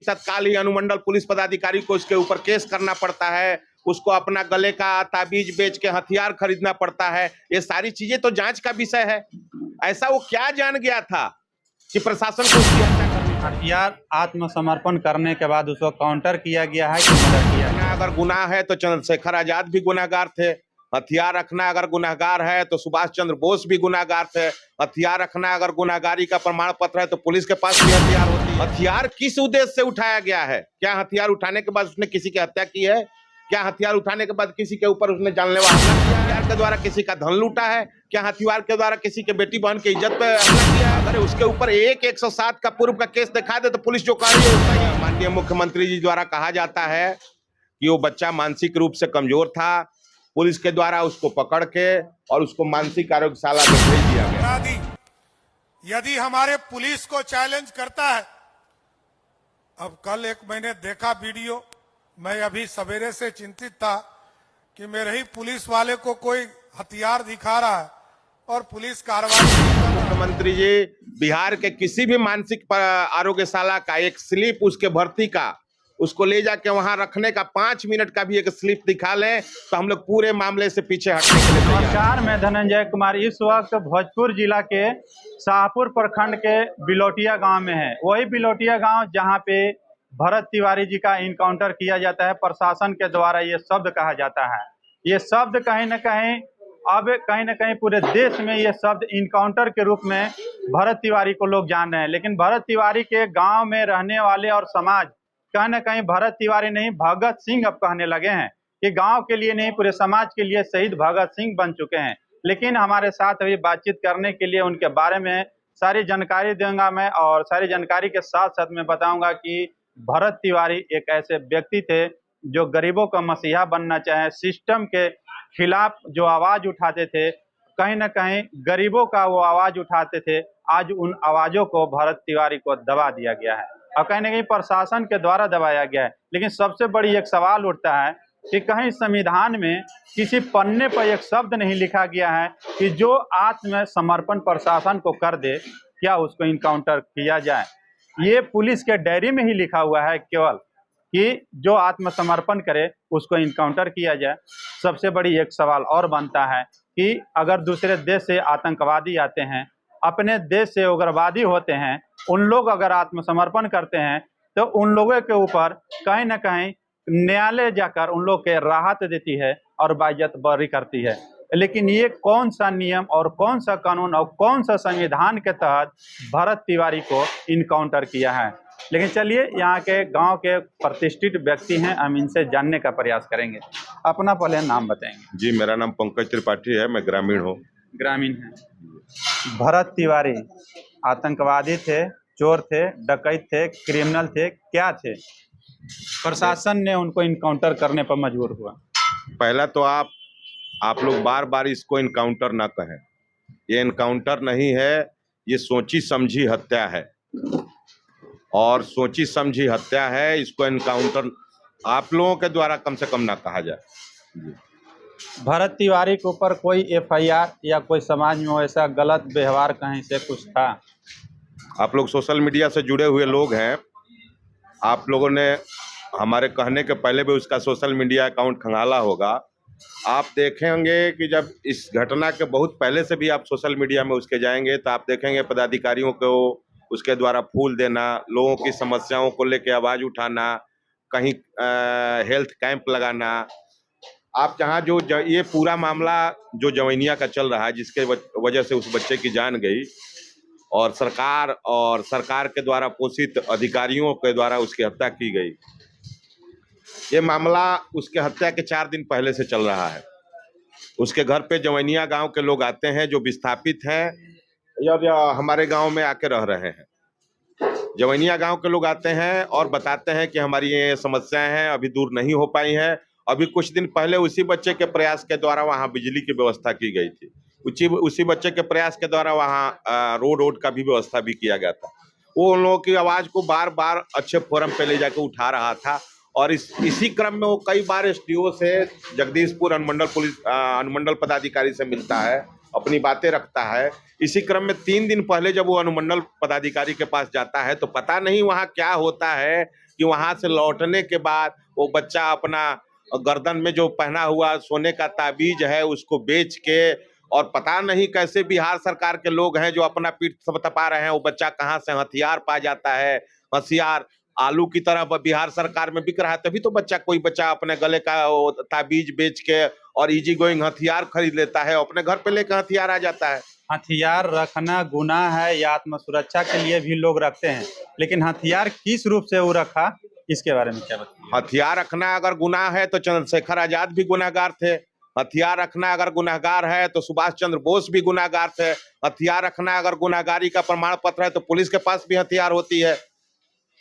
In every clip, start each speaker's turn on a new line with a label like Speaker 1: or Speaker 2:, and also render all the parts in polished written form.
Speaker 1: तत्काल ही अनुमंडल पुलिस पदाधिकारी को उसके ऊपर केस करना पड़ता है, उसको अपना गले का ताबीज बेच के हथियार खरीदना पड़ता है। ये सारी चीजें तो जांच का विषय है। ऐसा वो क्या जान गया था कि प्रशासन को उसकी हत्या करनी पड़ी?
Speaker 2: हथियार आत्मसमर्पण करने के बाद उसको काउंटर किया गया है कि मर्डर किया गया?
Speaker 1: अगर गुनाह है तो चंद्रशेखर आजाद भी गुनाहगार थे। हथियार रखना अगर गुनाहगार है तो सुभाष चंद्र बोस भी गुनाहगार थे। हथियार रखना अगर गुनाहगारी का प्रमाण पत्र है तो पुलिस के पास भी हथियार होती है। हथियार किस उद्देश्य से उठाया गया है? क्या हथियार उठाने के बाद उसने किसी की हत्या की है? क्या हथियार उठाने के बाद किसी के ऊपर उसने जानलेवा हमला किया? हथियार के द्वारा किसी का धन लूटा है? क्या हथियार के द्वारा किसी के बेटी बहन की इज्जत पे हमला किया? अगर उसके ऊपर 107 का पूर्व का केस दिखा दे तो पुलिस जो कार्य होता है। माननीय मुख्यमंत्री जी द्वारा कहा जाता है कि वो बच्चा मानसिक रूप से कमजोर था, पुलिस के द्वारा उसको पकड़ के और उसको मानसिक आरोग्यशाला में भेज दिया गया।
Speaker 3: यदि हमारे पुलिस को चैलेंज करता है, अब कल एक मैंने देखा वीडियो, मैं अभी सवेरे से चिंतित था कि मेरे ही पुलिस वाले को कोई हथियार दिखा रहा है और पुलिस कार्रवाई।
Speaker 1: मुख्यमंत्री जी बिहार के किसी भी मानसिक आरोग्यशाला का एक स्लिप उसके भर्ती का उसको ले जाके वहां रखने का 5 मिनट का भी एक स्लिप दिखा लें तो हम लोग पूरे मामले से पीछे हटने के लिए तैयार हैं।
Speaker 2: नमस्कार, मैं धनंजय कुमार इस वक्त भोजपुर जिला के शाहपुर प्रखंड के बिलोटिया गांव में है। वही बिलोटिया गांव जहां पे भरत तिवारी जी का इनकाउंटर किया जाता है। प्रशासन के द्वारा ये शब्द कहा जाता है। ये शब्द कहीं ना कहीं पूरे देश में ये शब्द इनकाउंटर के रूप में भरत तिवारी को लोग जान रहे हैं। लेकिन भरत तिवारी के गाँव में रहने वाले और समाज कहीं ना कहीं भरत तिवारी नहीं भगत सिंह अब कहने लगे हैं कि गांव के लिए नहीं पूरे समाज के लिए शहीद भगत सिंह बन चुके हैं। लेकिन हमारे साथ अभी बातचीत करने के लिए उनके बारे में सारी जानकारी दूंगा मैं, और सारी जानकारी के साथ साथ मैं बताऊंगा कि भरत तिवारी एक ऐसे व्यक्ति थे जो गरीबों का मसीहा बनना चाहे, सिस्टम के खिलाफ जो आवाज उठाते थे, कहीं ना कहीं गरीबों का वो आवाज उठाते थे। आज उन आवाजों को भरत तिवारी को दबा दिया गया है और कहीं ना कहीं प्रशासन के द्वारा दबाया गया है। लेकिन सबसे बड़ी एक सवाल उठता है कि कहीं संविधान में किसी पन्ने पर एक शब्द नहीं लिखा गया है कि जो आत्मसमर्पण प्रशासन को कर दे क्या उसको इनकाउंटर किया जाए। ये पुलिस के डायरी में ही लिखा हुआ है केवल कि जो आत्मसमर्पण करे उसको इनकाउंटर किया जाए। सबसे बड़ी एक सवाल और बनता है कि अगर दूसरे देश से आतंकवादी आते हैं, अपने देश से उग्रवादी होते हैं, उन लोग अगर आत्मसमर्पण करते हैं तो उन लोगों के ऊपर कहीं ना कहीं न्यायालय जाकर उन लोग के राहत देती है और बाइज्जत बरी करती है। लेकिन ये कौन सा नियम और कौन सा कानून और कौन सा संविधान के तहत भरत तिवारी को इनकाउंटर किया है। लेकिन चलिए यहाँ के गांव के प्रतिष्ठित व्यक्ति हैं, हम इनसे जानने का प्रयास करेंगे। अपना पहले नाम बताएंगे।
Speaker 1: जी, मेरा नाम पंकज त्रिपाठी है, मैं ग्रामीण हूँ।
Speaker 2: ग्रामीण है। भरत तिवारी आतंकवादी थे, चोर थे, डकैत थे, क्रिमिनल थे, क्या थे? प्रशासन ने उनको इनकाउंटर करने पर मजबूर हुआ।
Speaker 1: पहला तो आप लोग बार बार इसको इनकाउंटर ना कहें। ये इनकाउंटर नहीं है, ये सोची समझी हत्या है और सोची समझी हत्या है। इसको इनकाउंटर आप लोगों के द्वारा कम से कम ना कहा जाए।
Speaker 2: भरत तिवारी के ऊपर कोई एफआईआर या कोई समाज में ऐसा गलत व्यवहार कहीं से कुछ था?
Speaker 1: आप लोग सोशल मीडिया से जुड़े हुए लोग हैं, आप लोगों ने हमारे कहने के पहले भी उसका सोशल मीडिया अकाउंट खंगाला होगा। आप देखेंगे कि जब इस घटना के बहुत पहले से भी आप सोशल मीडिया में उसके जाएंगे तो आप देखेंगे पदाधिकारियों को उसके द्वारा फूल देना, लोगों की समस्याओं को लेकर आवाज़ उठाना, कहीं हेल्थ कैंप लगाना। आप जहाँ जो ये पूरा मामला जो जवैनिया का चल रहा है, जिसके वजह से उस बच्चे की जान गई और सरकार के द्वारा पोषित अधिकारियों के द्वारा उसकी हत्या की गई, ये मामला उसके हत्या के 4 दिन पहले से चल रहा है। उसके घर पे जवैनिया गांव के लोग आते हैं जो विस्थापित हैं या हमारे गांव में आके रह रहे हैं। जवैनिया गांव के लोग आते हैं और बताते हैं कि हमारी ये समस्याएं हैं, अभी दूर नहीं हो पाई हैं। अभी कुछ दिन पहले उसी बच्चे के प्रयास के द्वारा वहाँ बिजली की व्यवस्था की गई थी। उसी बच्चे के प्रयास के द्वारा वहाँ रोड का भी व्यवस्था भी किया गया था। वो उन लोगों की आवाज़ को बार बार अच्छे फोरम पे ले जाकर उठा रहा था और इसी क्रम में वो कई बार एसडीओ से जगदीशपुर अनुमंडल पदाधिकारी से मिलता है, अपनी बातें रखता है। इसी क्रम में 3 दिन पहले जब वो अनुमंडल पदाधिकारी के पास जाता है तो पता नहीं वहाँ क्या होता है कि वहां से लौटने के बाद वो बच्चा अपना गर्दन में जो पहना हुआ सोने का ताबीज है उसको बेच के, और पता नहीं कैसे बिहार सरकार के लोग हैं जो अपना पीठ थपथपा रहे हैं, वो बच्चा कहाँ से हथियार पा जाता है। हथियार आलू की तरह बिहार सरकार में बिक रहा है, तभी तो कोई बच्चा अपने गले का वो ताबीज बेच के और इजी गोइंग हथियार खरीद लेता है, अपने घर पे लेकर हथियार आ जाता है।
Speaker 2: हथियार रखना गुनाह है या आत्म सुरक्षा के लिए भी लोग रखते हैं, लेकिन हथियार किस रूप से वो रखा, इसके बारे में क्या बताइए?
Speaker 1: हथियार रखना अगर गुनाह है तो चंद्रशेखर आजाद भी गुनाहगार थे। हथियार रखना अगर गुनाहगार है तो सुभाष चंद्र बोस भी गुनाहगार थे। हथियार रखना अगर गुनाहगारी का प्रमाण पत्र है तो पुलिस के पास भी हथियार होती है।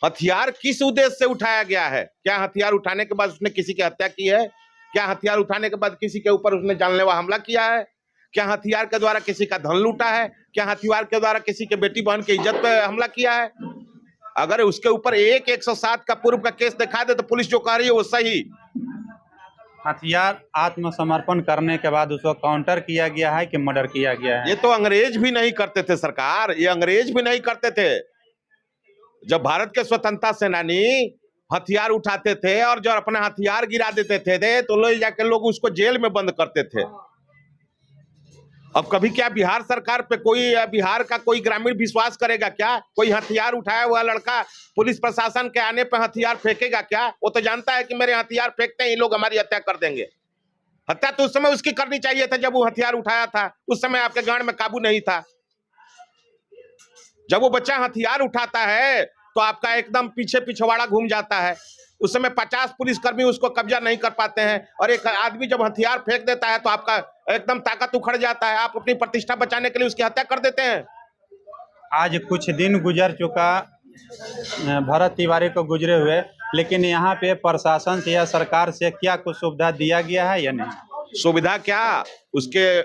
Speaker 1: हथियार किस उद्देश्य से उठाया गया है? क्या हथियार उठाने के बाद उसने किसी की हत्या की है? क्या हथियार उठाने के बाद किसी के ऊपर उसने जानलेवा हमला किया है? क्या हथियार के द्वारा किसी का धन लूटा है? क्या हथियार के द्वारा किसी के बेटी बहन की इज्जत पे हमला किया है? अगर उसके ऊपर 107 का पूर्व का केस दिखा दे तो पुलिस जो कह रही है वो सही।
Speaker 2: हथियार आत्मसमर्पण करने के बाद उसको काउंटर किया गया है कि मर्डर किया गया है?
Speaker 1: ये तो अंग्रेज भी नहीं करते थे सरकार, ये अंग्रेज भी नहीं करते थे। जब भारत के स्वतंत्रता सेनानी हथियार उठाते थे और जो अपना हथियार गिरा देते थे तो ले जाके लोग उसको जेल में बंद करते थे। अब कभी क्या बिहार सरकार पे बिहार का कोई ग्रामीण विश्वास करेगा क्या? कोई हथियार उठाया हुआ लड़का पुलिस प्रशासन के आने पे हथियार फेंकेगा क्या? वो तो जानता है कि मेरे हथियार फेंकते ही लोग हमारी हत्या कर देंगे। हत्या तो उस समय उसकी करनी चाहिए था जब वो हथियार उठाया था, उस समय आपके गांड में काबू नहीं था। जब वो बच्चा हथियार उठाता है तो आपका एकदम पीछे पिछवाड़ा घूम जाता है। उस समय 50 पुलिसकर्मी उसको कब्जा नहीं कर पाते हैं, और एक आदमी जब हथियार फेंक देता है तो आपका एकदम ताकत उखड़ जाता है, आप अपनी प्रतिष्ठा बचाने के लिए उसकी हत्या कर देते हैं।
Speaker 2: आज कुछ दिन गुजर चुका भरत तिवारी को गुजरे हुए, लेकिन यहाँ पे प्रशासन से या सरकार से क्या कुछ सुविधा दिया गया है या नहीं?
Speaker 1: सुविधा क्या, उसके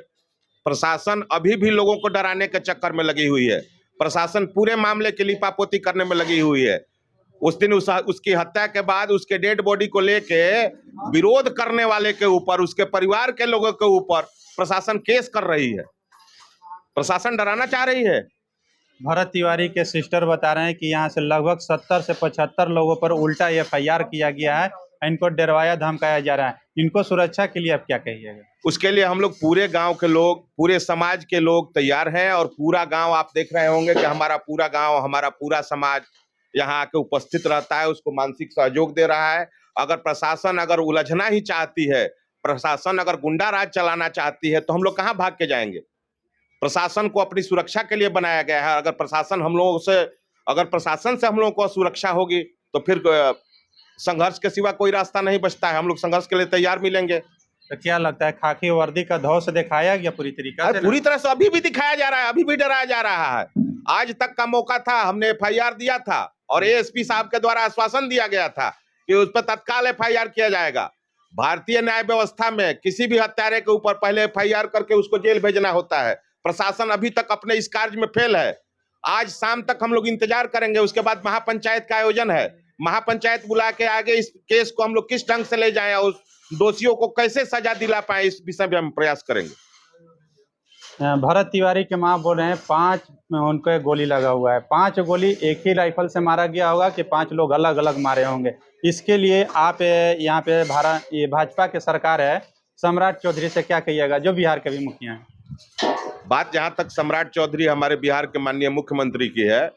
Speaker 1: प्रशासन अभी भी लोगों को डराने के चक्कर में लगी हुई है। प्रशासन पूरे मामले की लिपापोती करने में लगी हुई है। उस दिन उसकी हत्या के बाद उसके डेड बॉडी को लेके विरोध करने वाले के ऊपर, उसके परिवार के लोगों के ऊपर प्रशासन केस कर रही है। प्रशासन डराना चाह रही है।
Speaker 2: भरत तिवारी के सिस्टर बता रहे हैं कि यहाँ से लगभग 70 से 75 लोगों पर उल्टा FIR किया गया है, इनको डरवाया धमकाया जा रहा है। इनको सुरक्षा के लिए आप क्या कहिएगा?
Speaker 1: उसके लिए हम लोग पूरे गांव के लोग, पूरे समाज के लोग तैयार हैं, और पूरा गांव आप देख रहे होंगे कि हमारा पूरा गांव, हमारा पूरा समाज यहाँ आके उपस्थित रहता है, उसको मानसिक सहयोग दे रहा है। अगर प्रशासन अगर उलझना ही चाहती है, प्रशासन अगर गुंडा राज चलाना चाहती है तो हम लोग कहाँ भाग के जाएंगे? प्रशासन को अपनी सुरक्षा के लिए बनाया गया है। अगर प्रशासन से हम लोगों को सुरक्षा होगी तो फिर संघर्ष के सिवा कोई रास्ता नहीं बचता है। हम लोग संघर्ष के लिए तैयार मिलेंगे।
Speaker 2: तो क्या लगता है खाकी वर्दी का धौस दिखाया गया पूरी तरीका से?
Speaker 1: पूरी तरह से अभी भी दिखाया जा रहा है, अभी भी डराया जा रहा है। आज तक का मौका था, हमने FIR दिया था और ASP साहब के द्वारा आश्वासन दिया गया था कि उस पर तत्काल FIR किया जाएगा। भारतीय न्याय व्यवस्था में किसी भी हत्यारे के ऊपर पहले FIR करके उसको जेल भेजना होता है। प्रशासन अभी तक अपने इस कार्य में फेल है। आज शाम तक हम लोग इंतजार करेंगे, उसके बाद महापंचायत का आयोजन है। महापंचायत बुला के आगे इस केस को हम लोग किस ढंग से ले जाएं और दोषियों को कैसे सजा दिला पाए, इस विषय में हम प्रयास करेंगे।
Speaker 2: भरत तिवारी के मां बोल रहे हैं 5 उनको गोली लगा हुआ है। 5 गोली एक ही राइफल से मारा गया होगा कि 5 लोग अलग अलग मारे होंगे? इसके लिए आप यहाँ पे ये भाजपा की सरकार है, सम्राट चौधरी से क्या कहिएगा जो बिहार के भी मुखिया हैं?
Speaker 1: बात जहाँ तक सम्राट चौधरी हमारे बिहार के माननीय मुख्यमंत्री की है,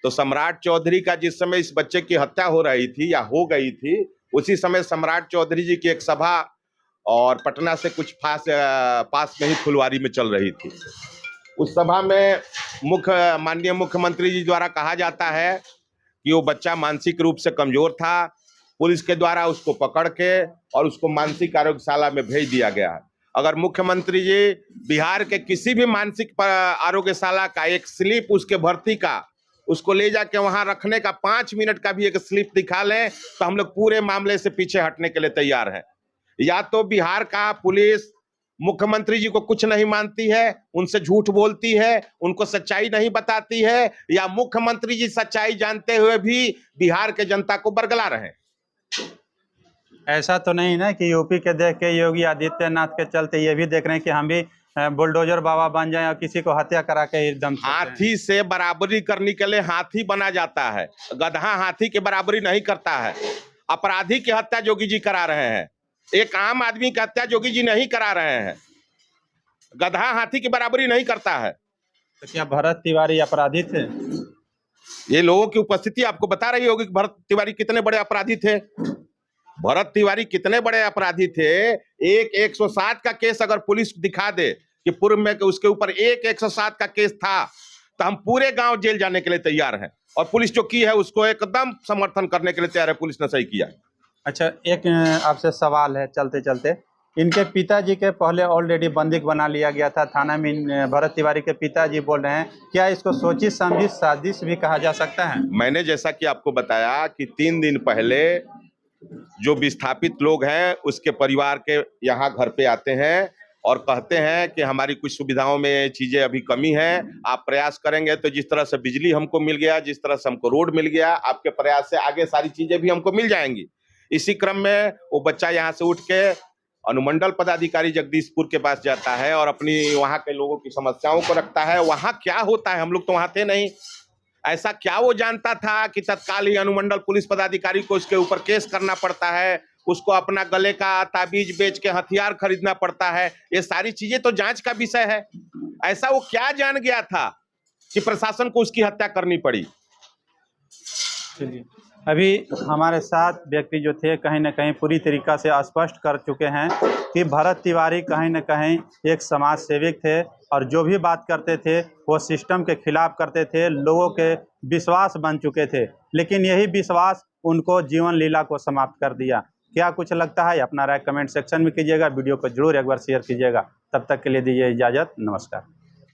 Speaker 1: तो सम्राट चौधरी का जिस समय इस बच्चे की हत्या हो रही थी या हो गई थी, उसी समय सम्राट चौधरी जी की एक सभा और पटना से कुछ पास में ही फुलवारी में चल रही थी। उस सभा में माननीय मुख्यमंत्री जी द्वारा कहा जाता है कि वो बच्चा मानसिक रूप से कमजोर था। पुलिस के द्वारा उसको पकड़ के और उसको मानसिक आरोग्यशाला में भेज दिया गया है। अगर मुख्यमंत्री जी बिहार के किसी भी मानसिक आरोग्यशाला का एक स्लिप उसके भर्ती का, उसको ले जाके वहां रखने का 5 मिनट का भी एक स्लिप दिखा लें तो हम लोग पूरे मामले से पीछे हटने के लिए तैयार हैं। या तो बिहार का पुलिस मुख्यमंत्री जी को कुछ नहीं मानती है, उनसे झूठ बोलती है, उनको सच्चाई नहीं बताती है, या मुख्यमंत्री जी सच्चाई जानते हुए भी बिहार के जनता को बरगला रहे हैं।
Speaker 2: ऐसा तो नहीं ना कि यूपी के देख के योगी आदित्यनाथ के चलते ये भी देख रहे हैं कि हम भी बुलडोजर बाबा बन जाए और किसी को हत्या करा के एकदम
Speaker 1: हाथी से बराबरी करने के लिए हाथी बना जाता है, गधा हाथी की बराबरी नहीं करता है। अपराधी की हत्या जोगी जी करा रहे हैं, एक आम आदमी की हत्या जोगी जी नहीं करा रहे हैं। गधा हाथी की बराबरी नहीं करता है।
Speaker 2: तो क्या भरत तिवारी अपराधी थे?
Speaker 1: ये लोगों की उपस्थिति आपको बता रही होगी कि भरत तिवारी कितने बड़े अपराधी थे। भरत तिवारी कितने बड़े अपराधी थे। एक 107 का केस अगर पुलिस दिखा दे कि पूर्व में उसके ऊपर एक 107 का केस था, तो हम पूरे गांव जेल जाने के लिए तैयार हैं। और पुलिस जो की है उसको एकदम समर्थन करने के लिए तैयार है। पुलिस ने सही किया।
Speaker 2: अच्छा, एक आपसे सवाल है चलते चलते। इनके पिताजी के पहले ऑलरेडी बंदिक बना लिया गया था थाना में। भरत तिवारी के पिताजी बोल रहे हैं, क्या इसको सोची समझी साजिश भी कहा जा सकता है?
Speaker 1: मैंने जैसा कि आपको बताया कि 3 दिन पहले जो विस्थापित लोग हैं उसके परिवार के यहाँ घर पे आते हैं और कहते हैं कि हमारी कुछ सुविधाओं में चीजें अभी कमी है, आप प्रयास करेंगे तो जिस तरह से बिजली हमको मिल गया, जिस तरह से हमको रोड मिल गया, आपके प्रयास से आगे सारी चीजें भी हमको मिल जाएंगी। इसी क्रम में वो बच्चा यहाँ से उठ के अनुमंडल पदाधिकारी जगदीशपुर के पास जाता है और अपनी वहाँ के लोगों की समस्याओं को रखता है। वहाँ क्या होता है, हम लोग तो वहाँ थे नहीं। ऐसा क्या वो जानता था कि तत्काल ही अनुमंडल पुलिस पदाधिकारी को उसके ऊपर केस करना पड़ता है, उसको अपना गले का ताबीज बेच के हथियार खरीदना पड़ता है। ये सारी चीजें तो जांच का विषय है। ऐसा वो क्या जान गया था कि प्रशासन को उसकी हत्या करनी पड़ी।
Speaker 2: अभी हमारे साथ व्यक्ति जो थे कहीं ना कहीं पूरी तरीका से स्पष्ट कर चुके हैं कि भरत तिवारी कहीं ना कहीं एक समाज सेवक थे और जो भी बात करते थे वो सिस्टम के खिलाफ करते थे, लोगों के विश्वास बन चुके थे, लेकिन यही विश्वास उनको जीवन लीला को समाप्त कर दिया। क्या कुछ लगता है अपना राय कमेंट सेक्शन में कीजिएगा। वीडियो को जरूर एक बार शेयर कीजिएगा। तब तक के लिए दीजिए इजाज़त, नमस्कार।